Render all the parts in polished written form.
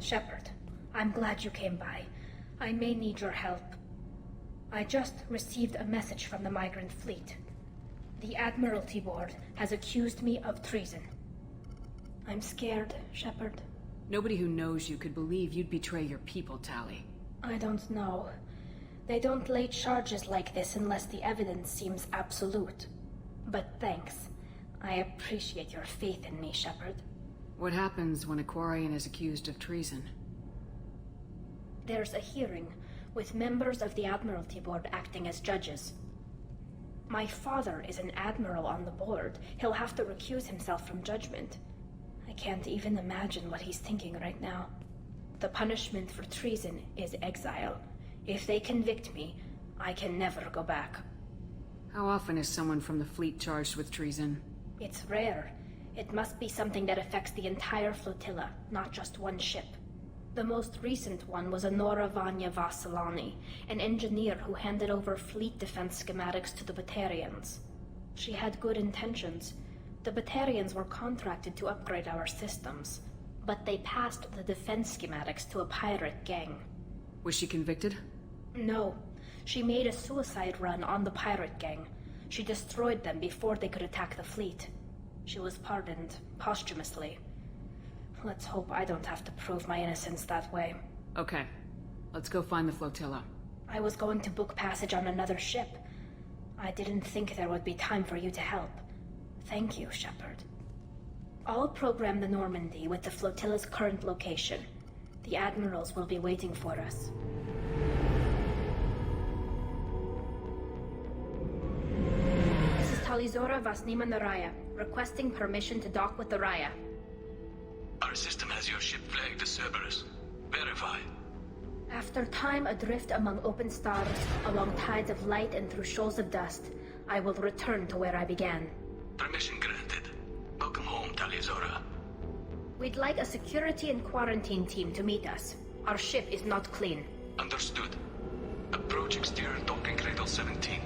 Shepard, I'm glad you came by. I may need your help. I just received a message from the migrant fleet. The Admiralty Board has accused me of treason. I'm scared, Shepard. Nobody who knows you could believe you'd betray your people, Tali. I don't know. They don't lay charges like this unless the evidence seems absolute. But thanks. I appreciate your faith in me, Shepard. What happens when a quarian is accused of treason? There's a hearing, with members of the Admiralty Board acting as judges. My father is an admiral on the board. He'll have to recuse himself from judgment. I can't even imagine what he's thinking right now. The punishment for treason is exile. If they convict me, I can never go back. How often is someone from the fleet charged with treason? It's rare. It must be something that affects the entire flotilla, not just one ship. The most recent one was Honora Vanya Vassilani, an engineer who handed over fleet defense schematics to the Batarians. She had good intentions. The Batarians were contracted to upgrade our systems, but they passed the defense schematics to a pirate gang. Was she convicted? No. She made a suicide run on the pirate gang. She destroyed them before they could attack the fleet. She was pardoned, posthumously. Let's hope I don't have to prove my innocence that way. Okay. Let's go find the flotilla. I was going to book passage on another ship. I didn't think there would be time for you to help. Thank you, Shepard. I'll program the Normandy with the flotilla's current location. The admirals will be waiting for us. This is Talizora Vasnima Naraya, requesting permission to dock with the Raya. Our system has your ship flagged as Cerberus. Verify. After time adrift among open stars, along tides of light and through shoals of dust, I will return to where I began. Permission granted. Welcome home, Talizora. We'd like a security and quarantine team to meet us. Our ship is not clean. Understood. Approach exterior docking cradle 17.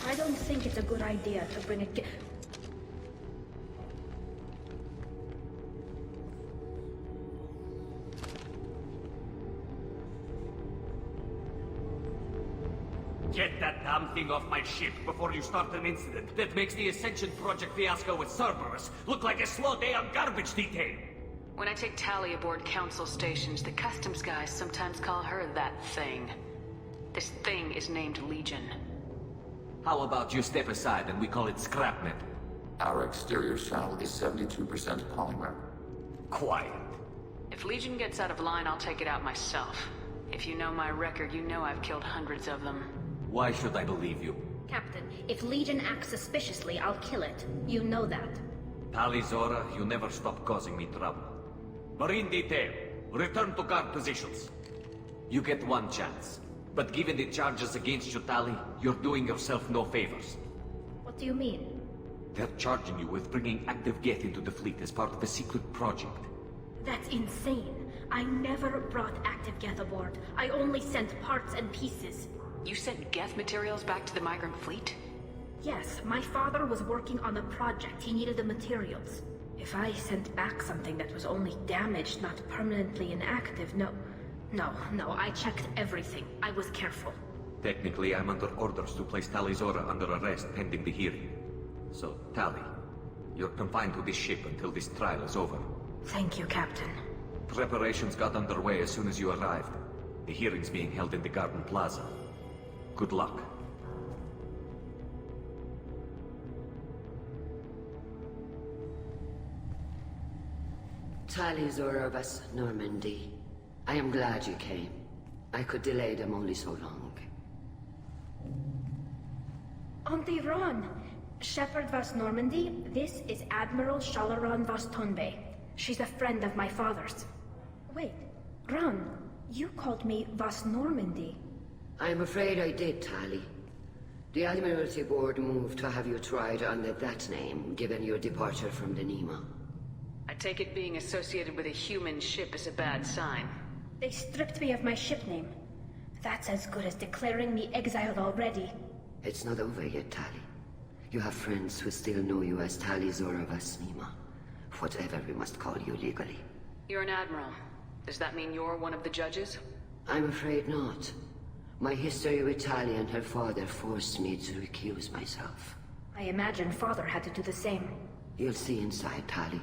I don't think it's a good idea to bring a Get that damn thing off my ship before you start an incident that makes the Ascension Project fiasco with Cerberus look like a slow day on garbage detail. When I take Tali aboard council stations, the customs guys sometimes call her that thing. This thing is named Legion. How about you step aside and we call it scrap metal? Our exterior shell is 72% polymer. Quiet. If Legion gets out of line, I'll take it out myself. If you know my record, you know I've killed hundreds of them. Why should I believe you? Captain, if Legion acts suspiciously, I'll kill it. You know that. Talizora, you never stop causing me trouble. Marine detail, return to guard positions. You get one chance. But given the charges against you, Tali, you're doing yourself no favors. What do you mean? They're charging you with bringing active Geth into the fleet as part of a secret project. That's insane. I never brought active Geth aboard. I only sent parts and pieces. You sent Geth materials back to the migrant fleet? Yes, my father was working on a project. He needed the materials. If I sent back something that was only damaged, not permanently inactive, no, I checked everything. I was careful. Technically, I'm under orders to place Talizora under arrest pending the hearing. So, Tali, you're confined to this ship until this trial is over. Thank you, Captain. Preparations got underway as soon as you arrived. The hearing's being held in the Garden Plaza. Good luck. Talizora Vas Normandy. I am glad you came. I could delay them only so long. Auntie Ron! Shepard Vas Normandy, this is Admiral Shalaran Vas Tonbe. She's a friend of my father's. Wait, Ron, you called me Vas Normandy. I'm afraid I did, Tali. The Admiralty Board moved to have you tried under that name, given your departure from the Nima. I take it being associated with a human ship is a bad sign. They stripped me of my ship name. That's as good as declaring me exiled already. It's not over yet, Tali. You have friends who still know you as Tali Zora Vasnima. Whatever we must call you legally. You're an admiral. Does that mean you're one of the judges? I'm afraid not. My history with Tali and her father forced me to recuse myself. I imagine Father had to do the same. You'll see inside, Tali.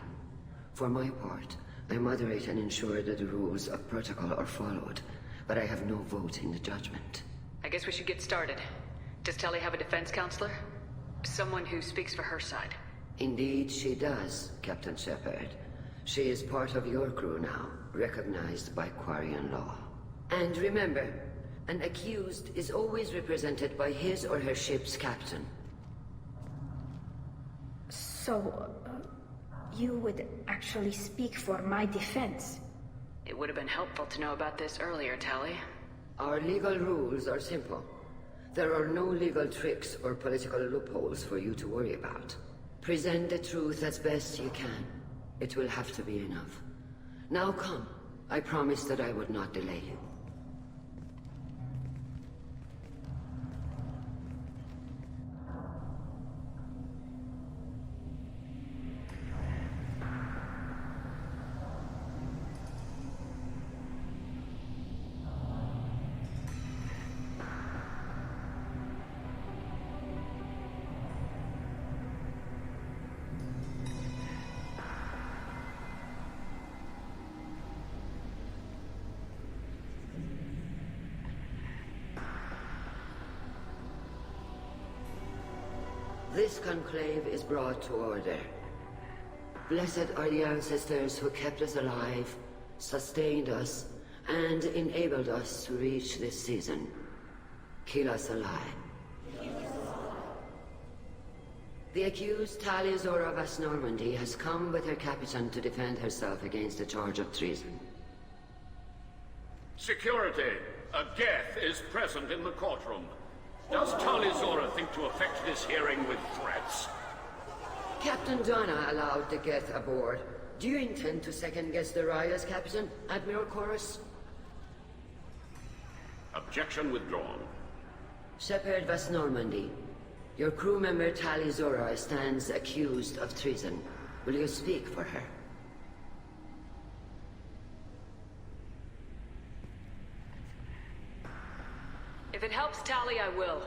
For my part, I moderate and ensure that the rules of protocol are followed, but I have no vote in the judgment. I guess we should get started. Does Tali have a defense counselor? Someone who speaks for her side. Indeed, she does, Captain Shepard. She is part of your crew now, recognized by quarian law. And remember, an accused is always represented by his or her ship's captain. So, you would actually speak for my defense? It would have been helpful to know about this earlier, Tali. Our legal rules are simple. There are no legal tricks or political loopholes for you to worry about. Present the truth as best you can. It will have to be enough. Now come. I promised that I would not delay you. This conclave is brought to order. Blessed are the ancestors who kept us alive, sustained us, and enabled us to reach this season. Kill us alive. The accused Tali Zora Vas Normandy has come with her captain to defend herself against the charge of treason. Security! A Geth is present in the courtroom. Does Tali Zora think to effect this hearing with threats? Captain Donna allowed the Geth aboard. Do you intend to second-guess the Raya's captain, Admiral Chorus? Objection withdrawn. Shepard Vas Normandy, your crew member Tali Zora stands accused of treason. Will you speak for her? If it helps Tali, I will.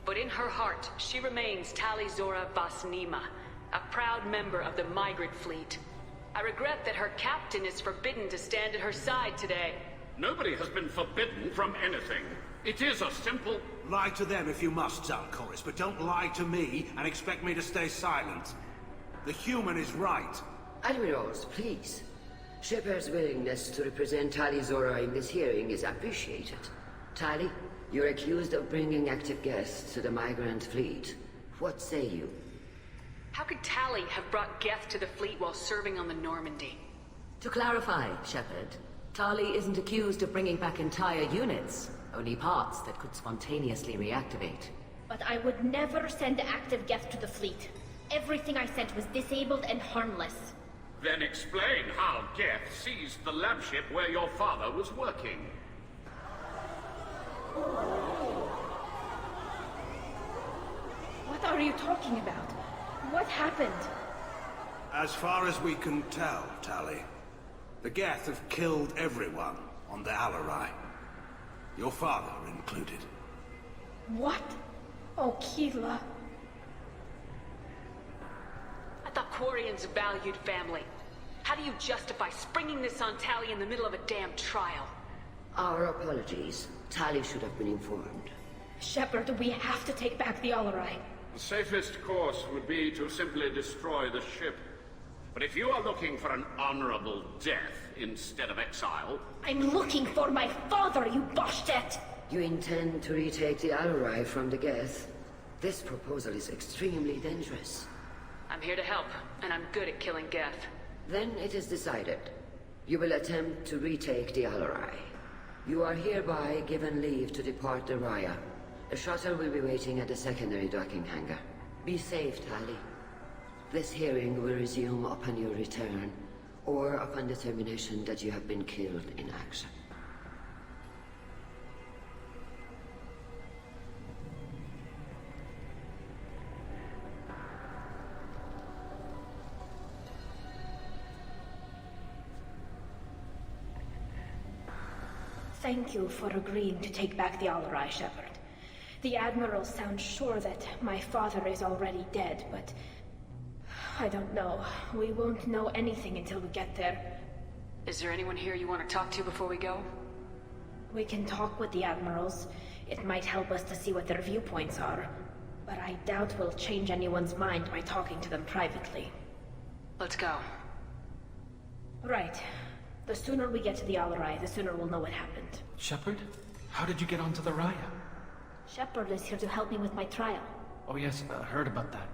But in her heart, she remains Tali Zora Vasnima, a proud member of the migrant fleet. I regret that her captain is forbidden to stand at her side today. Nobody has been forbidden from anything. It is a simple... Lie to them if you must, Zalcoris, but don't lie to me and expect me to stay silent. The human is right. Admirals, please. Shepard's willingness to represent Tali Zora in this hearing is appreciated. Tali, you're accused of bringing active guests to the migrant fleet. What say you? How could Tali have brought Geth to the fleet while serving on the Normandy? To clarify, Shepard, Tali isn't accused of bringing back entire units, only parts that could spontaneously reactivate. But I would never send active Geth to the fleet. Everything I sent was disabled and harmless. Then explain how Geth seized the lab ship where your father was working. What are you talking about? What happened? As far as we can tell, Tali, the Geth have killed everyone on the ALOT. Your father included. What? Oh, Keela. I thought quarians valued family. How do you justify springing this on Tali in the middle of a damn trial? Our apologies. Tali should have been informed. Shepard, we have to take back the Alarai. The safest course would be to simply destroy the ship. But if you are looking for an honorable death instead of exile... I'm looking for my father, you Boshtet! You intend to retake the Alarai from the Geth? This proposal is extremely dangerous. I'm here to help, and I'm good at killing Geth. Then it is decided. You will attempt to retake the Alarai. You are hereby given leave to depart the Raya. A shuttle will be waiting at the secondary docking hangar. Be safe, Tali. This hearing will resume upon your return, or upon determination that you have been killed in action. Thank you for agreeing to take back the ALOT, Shepard. The Admiral sounds sure that my father is already dead, but... I don't know. We won't know anything until we get there. Is there anyone here you want to talk to before we go? We can talk with the Admirals. It might help us to see what their viewpoints are. But I doubt we'll change anyone's mind by talking to them privately. Let's go. Right. The sooner we get to the ALOT, the sooner we'll know what happened. Shepard? How did you get onto the Raya? Shepard is here to help me with my trial. Oh yes, I heard about that.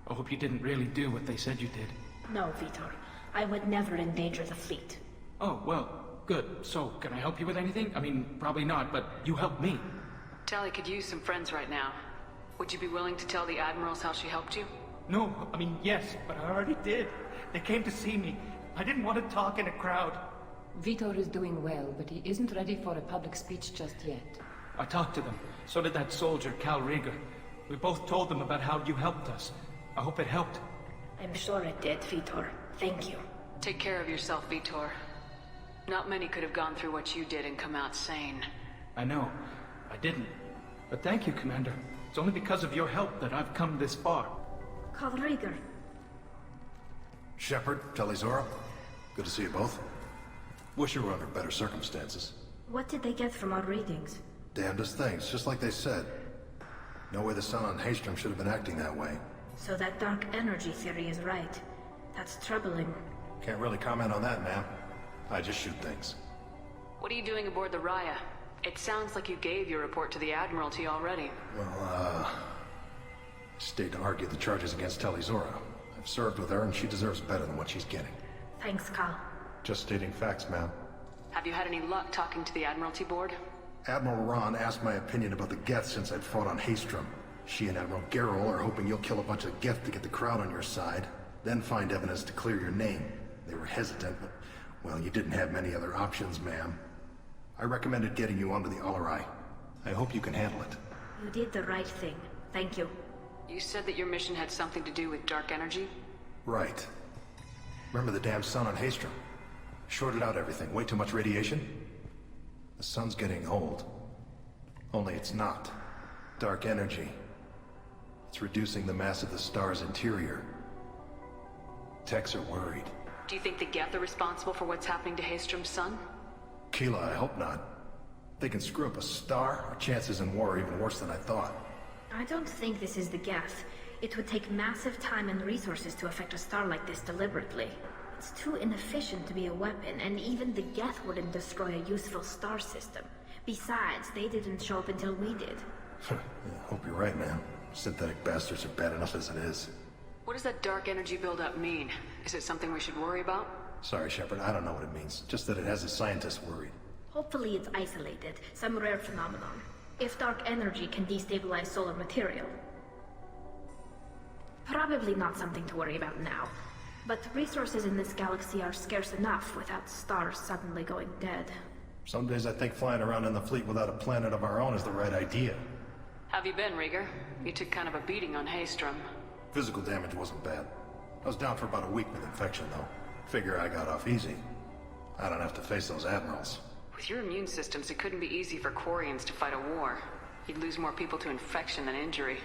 I hope you didn't really do what they said you did. No, Vitor. I would never endanger the fleet. Oh, well, good. So, can I help you with anything? I mean, probably not, but you helped me. Tali could use some friends right now. Would you be willing to tell the Admirals how she helped you? No, I mean, yes, but I already did. They came to see me. I didn't want to talk in a crowd. Vitor is doing well, but he isn't ready for a public speech just yet. I talked to them. So did that soldier, Cal Rieger. We both told them about how you helped us. I hope it helped. I'm sure it did, Vitor. Thank you. Take care of yourself, Vitor. Not many could have gone through what you did and come out sane. I know. I didn't. But thank you, Commander. It's only because of your help that I've come this far. Cal Rieger. Shepard, Tali Zora. Good to see you both. Wish you were under better circumstances. What did they get from our readings? Damnedest things, just like they said. No way the sun on Haystrom should have been acting that way. So that dark energy theory is right. That's troubling. Can't really comment on that, ma'am. I just shoot things. What are you doing aboard the Raya? It sounds like you gave your report to the Admiralty already. Well, stayed to argue the charges against Tali Zora. I've served with her and she deserves better than what she's getting. Thanks, Cal. Just stating facts, ma'am. Have you had any luck talking to the Admiralty Board? Admiral Ron asked my opinion about the Geth since I'd fought on Haystrom. She and Admiral Garrel are hoping you'll kill a bunch of Geth to get the crowd on your side, then find evidence to clear your name. They were hesitant, but, well, you didn't have many other options, ma'am. I recommended getting you onto the ALOT. I hope you can handle it. You did the right thing. Thank you. You said that your mission had something to do with dark energy? Right. Remember the damn sun on Haystrom? Shorted out everything. Way too much radiation? The sun's getting old. Only it's not. Dark energy. It's reducing the mass of the star's interior. Techs are worried. Do you think the Geth are responsible for what's happening to Haystrom's sun? Keela, I hope not. If they can screw up a star, our chances in war are even worse than I thought. I don't think this is the Geth. It would take massive time and resources to affect a star like this deliberately. It's too inefficient to be a weapon, and even the Geth wouldn't destroy a useful star system. Besides, they didn't show up until we did. Yeah, hope you're right, man. Synthetic bastards are bad enough as it is. What does that dark energy buildup mean? Is it something we should worry about? Sorry, Shepard, I don't know what it means. Just that it has the scientists worried. Hopefully it's isolated, some rare phenomenon. If dark energy can destabilize solar material. Probably not something to worry about now. But resources in this galaxy are scarce enough without stars suddenly going dead. Some days I think flying around in the fleet without a planet of our own is the right idea. Have you been, Rieger? You took kind of a beating on Haystrom. Physical damage wasn't bad. I was down for about a week with infection, though. Figure I got off easy. I don't have to face those admirals. With your immune systems, it couldn't be easy for quarians to fight a war. You'd lose more people to infection than injury.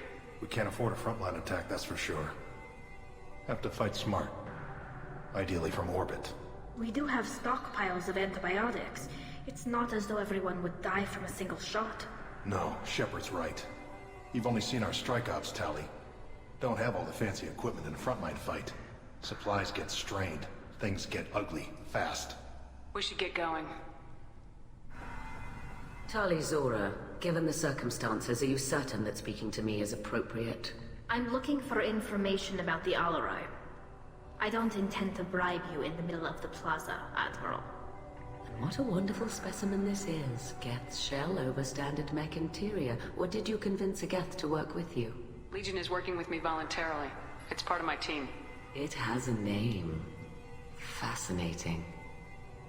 We can't afford a frontline attack, that's for sure. Have to fight smart. Ideally from orbit. We do have stockpiles of antibiotics. It's not as though everyone would die from a single shot. No, Shepard's right. You've only seen our strike ops, Tali. Don't have all the fancy equipment in a frontline fight. Supplies get strained. Things get ugly, fast. We should get going. Tali Zora, given the circumstances, are you certain that speaking to me is appropriate? I'm looking for information about the ALOT. I don't intend to bribe you in the middle of the plaza, Admiral. And what a wonderful specimen this is. Geth's shell over standard mech interior. Or did you convince a Geth to work with you? Legion is working with me voluntarily. It's part of my team. It has a name. Fascinating.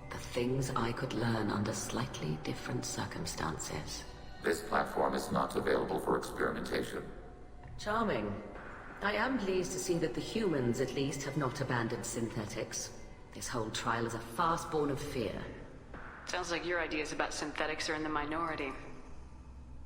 The things I could learn under slightly different circumstances. This platform is not available for experimentation. Charming. I am pleased to see that the humans, at least, have not abandoned synthetics. This whole trial is a farce born of fear. Sounds like your ideas about synthetics are in the minority.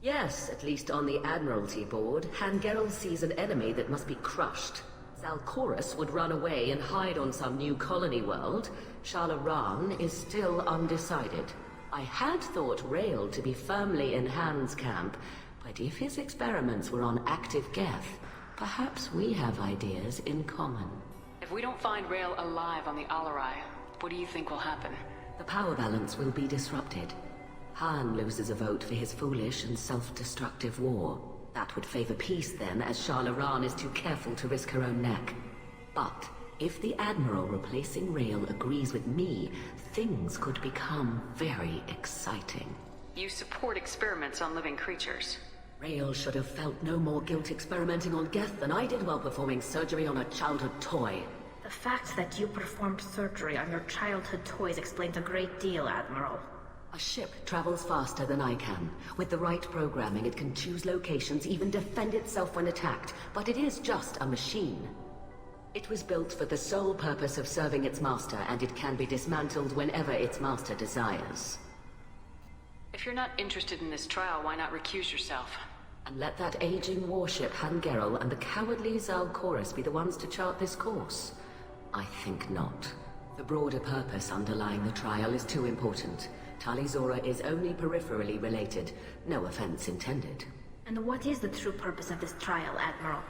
Yes, at least on the Admiralty Board, Hangerel sees an enemy that must be crushed. Zalcorus would run away and hide on some new colony world. Shalaran is still undecided. I had thought Rael to be firmly in Han's camp, but if his experiments were on active Geth, perhaps we have ideas in common. If we don't find Rael alive on the ALOT, what do you think will happen? The power balance will be disrupted. Han loses a vote for his foolish and self-destructive war. That would favor peace then, as Shalaran is too careful to risk her own neck. But if the Admiral replacing Rael agrees with me, things could become very exciting. You support experiments on living creatures. Rael should have felt no more guilt experimenting on Geth than I did while performing surgery on a childhood toy. The fact that you performed surgery on your childhood toys explains a great deal, Admiral. A ship travels faster than I can. With the right programming, it can choose locations, even defend itself when attacked. But it is just a machine. It was built for the sole purpose of serving its master, and it can be dismantled whenever its master desires. If you're not interested in this trial, why not recuse yourself? And let that aging warship Hangerel and the cowardly Zalcorus be the ones to chart this course? I think not. The broader purpose underlying the trial is too important. Tali Zora is only peripherally related. No offense intended. And what is the true purpose of this trial, Admiral?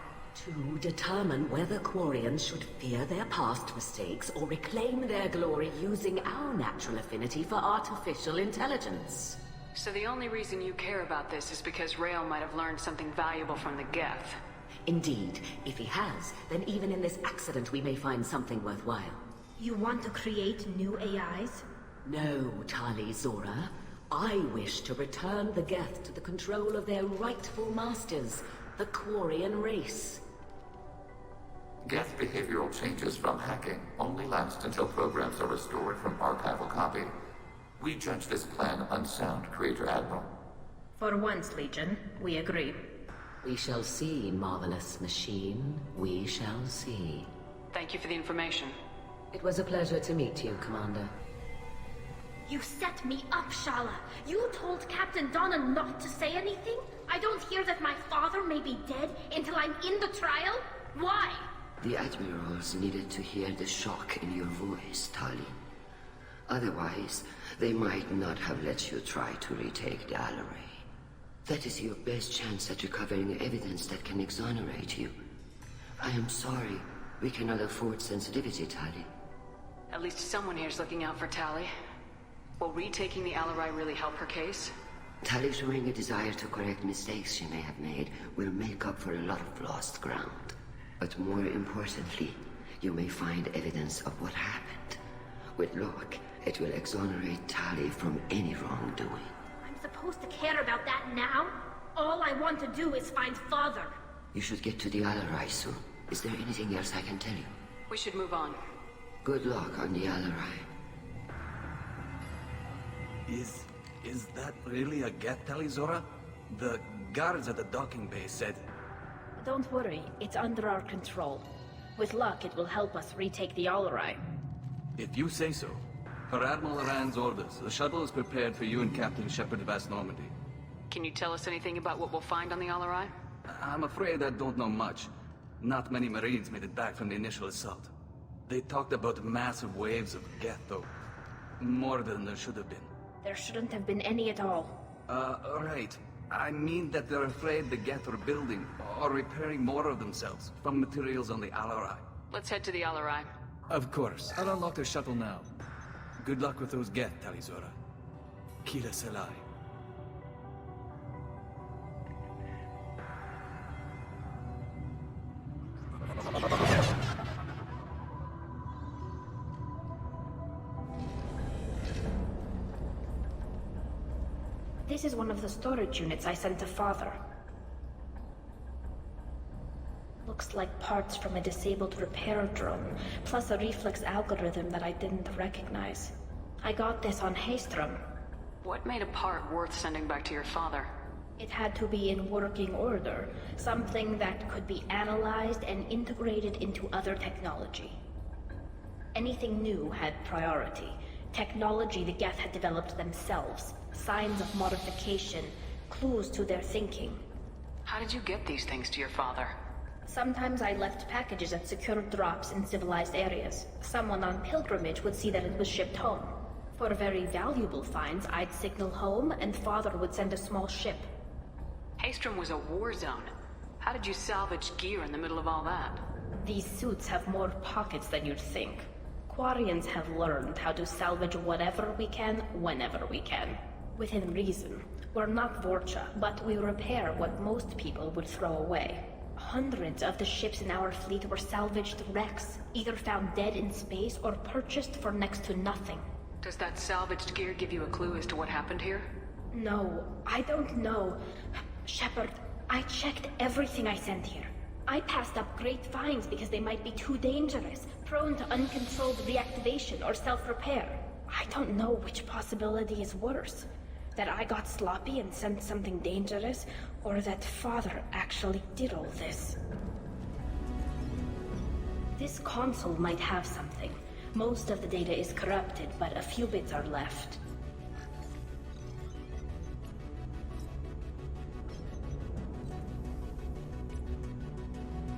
To determine whether quarians should fear their past mistakes or reclaim their glory using our natural affinity for artificial intelligence. So the only reason you care about this is because Rael might have learned something valuable from the Geth. Indeed. If he has, then even in this accident we may find something worthwhile. You want to create new AIs? No, Tali Zora. I wish to return the Geth to the control of their rightful masters, the Quarian race. Geth behavioral changes from hacking only last until programs are restored from archival copy. We judge this plan unsound, Creator Admiral. For once, Legion, we agree. We shall see, marvelous machine. We shall see. Thank you for the information. It was a pleasure to meet you, Commander. You set me up, Shala. You told Captain Donna not to say anything? I don't hear that my father may be dead until I'm in the trial? Why? The Admirals needed to hear the shock in your voice, Tali. Otherwise, they might not have let you try to retake the ALOT. That is your best chance at recovering evidence that can exonerate you. I am sorry. We cannot afford sensitivity, Tali. At least someone here's looking out for Tali. Will retaking the ALOT really help her case? Tali showing a desire to correct mistakes she may have made will make up for a lot of lost ground. But more importantly, you may find evidence of what happened. With luck, it will exonerate Tali from any wrongdoing. I'm supposed to care about that now? All I want to do is find Father. You should get to the ALOT soon. Is there anything else I can tell you? We should move on. Good luck on the ALOT. Is that really a Geth, Tali Zora? The guards at the docking bay said... Don't worry, it's under our control. With luck, it will help us retake the ALOT. If you say so. Per Admiral Rand's orders, the shuttle is prepared for you and Captain Shepard of Vast Normandy. Can you tell us anything about what we'll find on the ALOT? I'm afraid I don't know much. Not many Marines made it back from the initial assault. They talked about massive waves of Geth, though. More than there should have been. There shouldn't have been any at all. Right. I mean that they're afraid the Geth are building or repairing more of themselves from materials on the ALOT. Let's head to the ALOT. Of course. I'll unlock the shuttle now. Good luck with those Geth, Tali Zora. Kila Selai. This is one of the storage units I sent to Father. Looks like parts from a disabled repair drone, plus a reflex algorithm that I didn't recognize. I got this on Haystrom. What made a part worth sending back to your father? It had to be in working order, something that could be analyzed and integrated into other technology. Anything new had priority. Technology the Geth had developed themselves. Signs of modification. Clues to their thinking. How did you get these things to your father? Sometimes I left packages at secured drops in civilized areas. Someone on pilgrimage would see that it was shipped home. For very valuable finds, I'd signal home, and Father would send a small ship. Haestrom was a war zone. How did you salvage gear in the middle of all that? These suits have more pockets than you'd think. Quarians have learned how to salvage whatever we can, whenever we can. Within reason. We're not Vorcha, but we repair what most people would throw away. Hundreds of the ships in our fleet were salvaged wrecks, either found dead in space or purchased for next to nothing. Does that salvaged gear give you a clue as to what happened here? No, I don't know. Shepard, I checked everything I sent here. I passed up great finds because they might be too dangerous, prone to uncontrolled reactivation or self-repair. I don't know which possibility is worse. That I got sloppy and sent something dangerous, or that Father actually did all this. This console might have something. Most of the data is corrupted, but a few bits are left.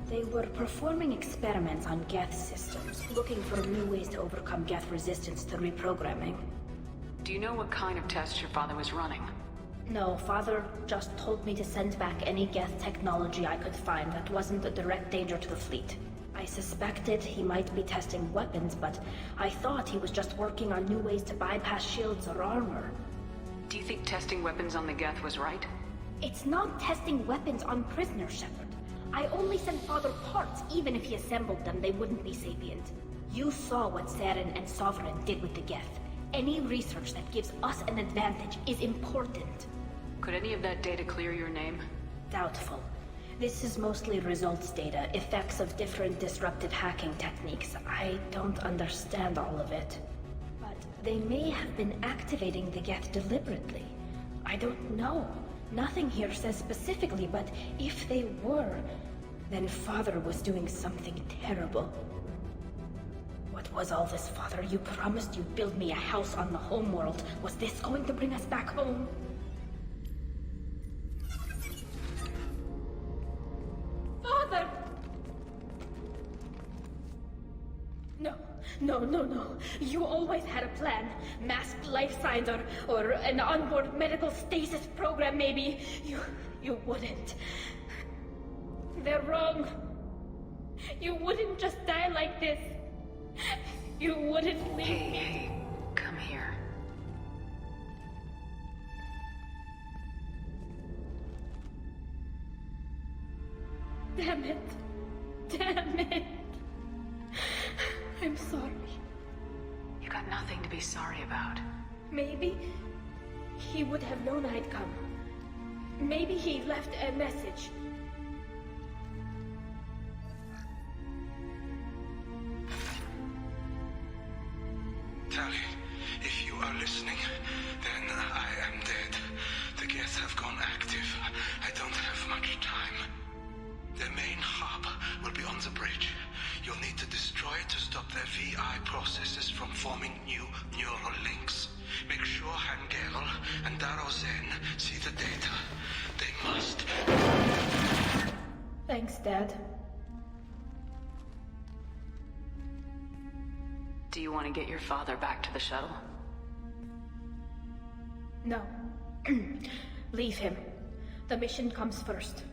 They were performing experiments on Geth systems, looking for new ways to overcome Geth resistance to reprogramming. Do you know what kind of tests your father was running? No, Father just told me to send back any Geth technology I could find that wasn't a direct danger to the fleet. I suspected he might be testing weapons, but I thought he was just working on new ways to bypass shields or armor. Do you think testing weapons on the Geth was right? It's not testing weapons on prisoners, Shepard. I only sent Father parts. Even if he assembled them, they wouldn't be sapient. You saw what Saren and Sovereign did with the Geth. Any research that gives us an advantage is important. Could any of that data clear your name? Doubtful. This is mostly results data, effects of different disruptive hacking techniques. I don't understand all of it. But they may have been activating the Geth deliberately. I don't know. Nothing here says specifically, but if they were, then Father was doing something terrible. What was all this, Father? You promised you'd build me a house on the homeworld. Was this going to bring us back home? Father! No. You always had a plan. Masked life signs or an onboard medical stasis program, maybe. You wouldn't. They're wrong. You wouldn't just die like this. You wouldn't leave me. Hey, come here. Damn it. I'm sorry. You got nothing to be sorry about. Maybe he would have known I'd come. Maybe he left a message. Tali, if you are listening, then I am dead. The Geth have gone active. I don't have much time. The main hub will be on the bridge. You'll need to destroy it to stop their VI processes from forming new neural links. Make sure Hangerel and Daro Zen see the data. They must. Thanks, Dad. Do you want to get your father back to the shuttle? No. Leave him. The mission comes first.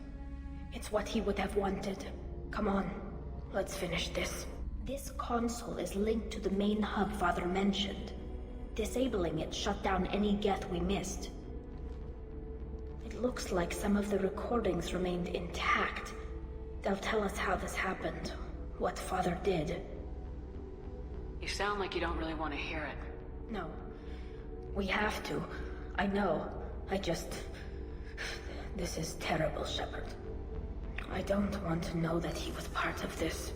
It's what he would have wanted. Come on, let's finish this. This console is linked to the main hub Father mentioned. Disabling it shut down any Geth we missed. It looks like some of the recordings remained intact. They'll tell us how this happened, what Father did. You sound like you don't really want to hear it. No. We have to. I know. This is terrible, Shepard. I don't want to know that he was part of this.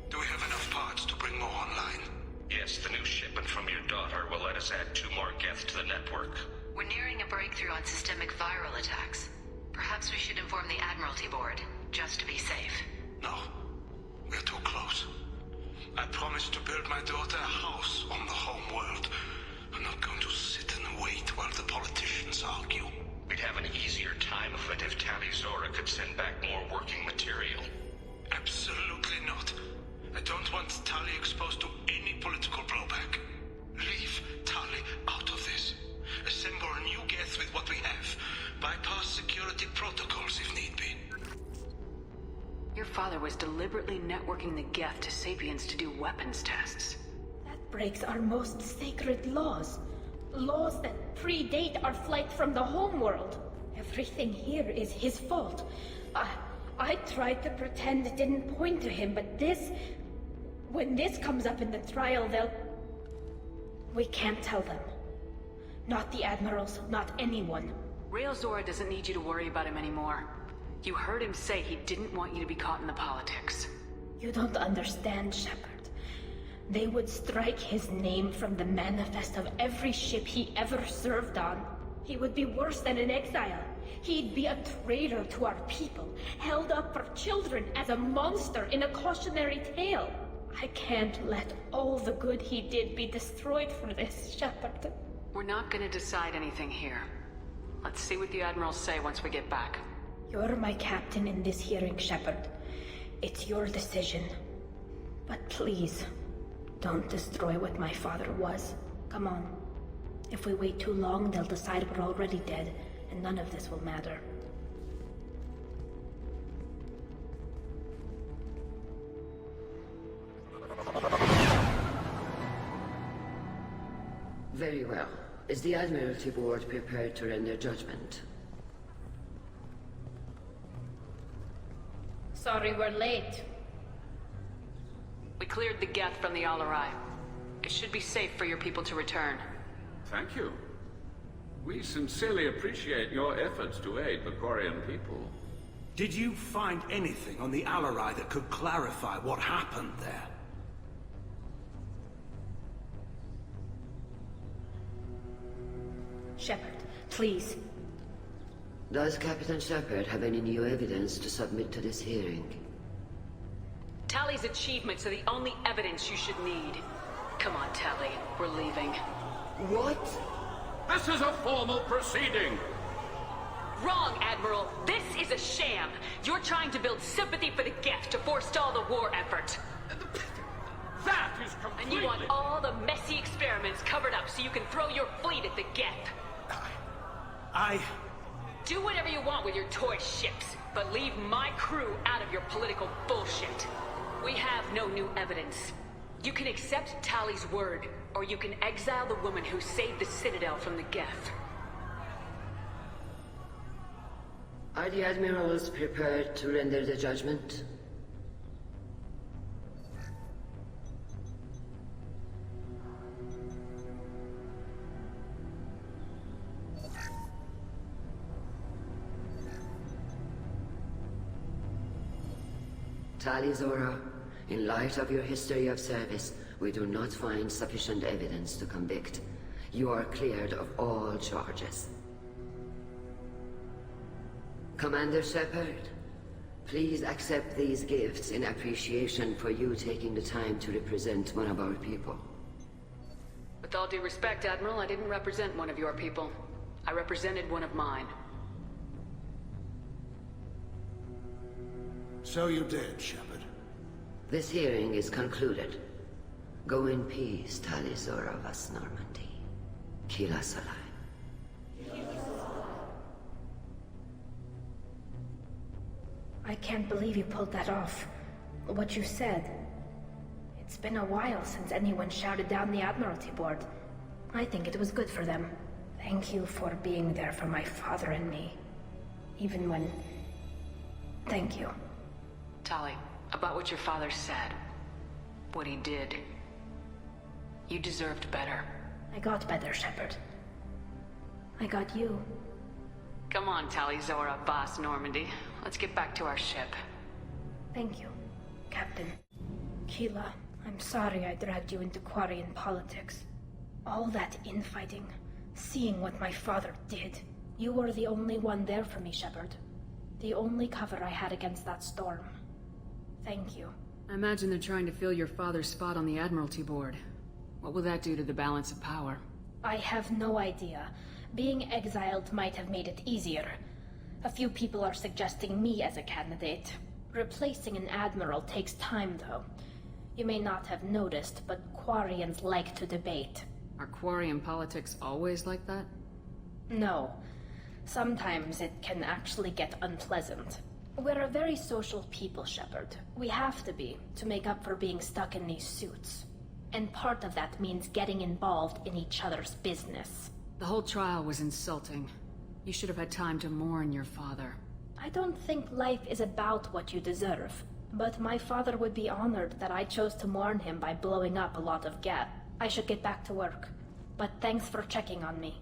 Do we have enough parts to bring more online? Yes, the new shipment from your daughter will let us add 2 more Geth to the network. We're nearing a breakthrough on systemic viral attacks. Perhaps we should inform the Admiralty Board, just to be safe. No. We're too close. At promised to build my daughter a house on the home world. I'm not going to sit and wait while the politicians argue. We'd have an easier time of it if Tali Zora could send back more working material. Absolutely not. I don't want Tali exposed to any political blowback. Leave Tali out of this. Assemble a new Geth with what we have. Bypass security protocols if need be. Your father was deliberately networking the Geth to Sapiens to do weapons tests. That breaks our most sacred laws. Laws that predate our flight from the homeworld. Everything here is his fault. I tried to pretend it didn't point to him, but this... When this comes up in the trial, they'll... We can't tell them. Not the Admirals, not anyone. Rail Zora doesn't need you to worry about him anymore. You heard him say he didn't want you to be caught in the politics. You don't understand, Shepard. They would strike his name from the manifest of every ship he ever served on. He would be worse than an exile. He'd be a traitor to our people, held up for children as a monster in a cautionary tale. I can't let all the good he did be destroyed for this, Shepard. We're not gonna decide anything here. Let's see what the Admirals say once we get back. You're my captain in this hearing, Shepard. It's your decision. But please, don't destroy what my father was. Come on. If we wait too long, they'll decide we're already dead, and none of this will matter. Very well. Is the Admiralty Board prepared to render judgment? Sorry we're late. We cleared the Geth from the ALOT. It should be safe for your people to return. Thank you. We sincerely appreciate your efforts to aid the quarian people. Did you find anything on the ALOT that could clarify what happened there? Shepard, please. Does Captain Shepard have any new evidence to submit to this hearing? Tali's achievements are the only evidence you should need. Come on, Tali. We're leaving. What? This is a formal proceeding! Wrong, Admiral. This is a sham. You're trying to build sympathy for the Geth to forestall the war effort. That is completely... And you want all the messy experiments covered up so you can throw your fleet at the Geth. Do whatever you want with your toy ships, but leave my crew out of your political bullshit. We have no new evidence. You can accept Tali's word, or you can exile the woman who saved the Citadel from the Geth. Are the Admirals prepared to render the judgment? Tali Zora, in light of your history of service, we do not find sufficient evidence to convict. You are cleared of all charges. Commander Shepard, please accept these gifts in appreciation for you taking the time to represent one of our people. With all due respect, Admiral, I didn't represent one of your people. I represented one of mine. So you did, Shepard. This hearing is concluded. Go in peace, Tali Zora Vas Normandy. Kila Salai. I can't believe you pulled that off. What you said. It's been a while since anyone shouted down the Admiralty Board. I think it was good for them. Thank you for being there for my father and me. Even when... Thank you. Tali, about what your father said. What he did. You deserved better. I got better, Shepard. I got you. Come on, Tali Zora, Boss Normandy. Let's get back to our ship. Thank you, Captain. Keela, I'm sorry I dragged you into quarian politics. All that infighting, seeing what my father did. You were the only one there for me, Shepard. The only cover I had against that storm. Thank you. I imagine they're trying to fill your father's spot on the Admiralty Board. What will that do to the balance of power? I have no idea. Being exiled might have made it easier. A few people are suggesting me as a candidate. Replacing an admiral takes time, though. You may not have noticed, but quarians like to debate. Are quarian politics always like that? No. Sometimes it can actually get unpleasant. We're a very social people, Shepard. We have to be, to make up for being stuck in these suits. And part of that means getting involved in each other's business. The whole trial was insulting. You should have had time to mourn your father. I don't think life is about what you deserve. But my father would be honored that I chose to mourn him by blowing up a lot of gas. I should get back to work. But thanks for checking on me.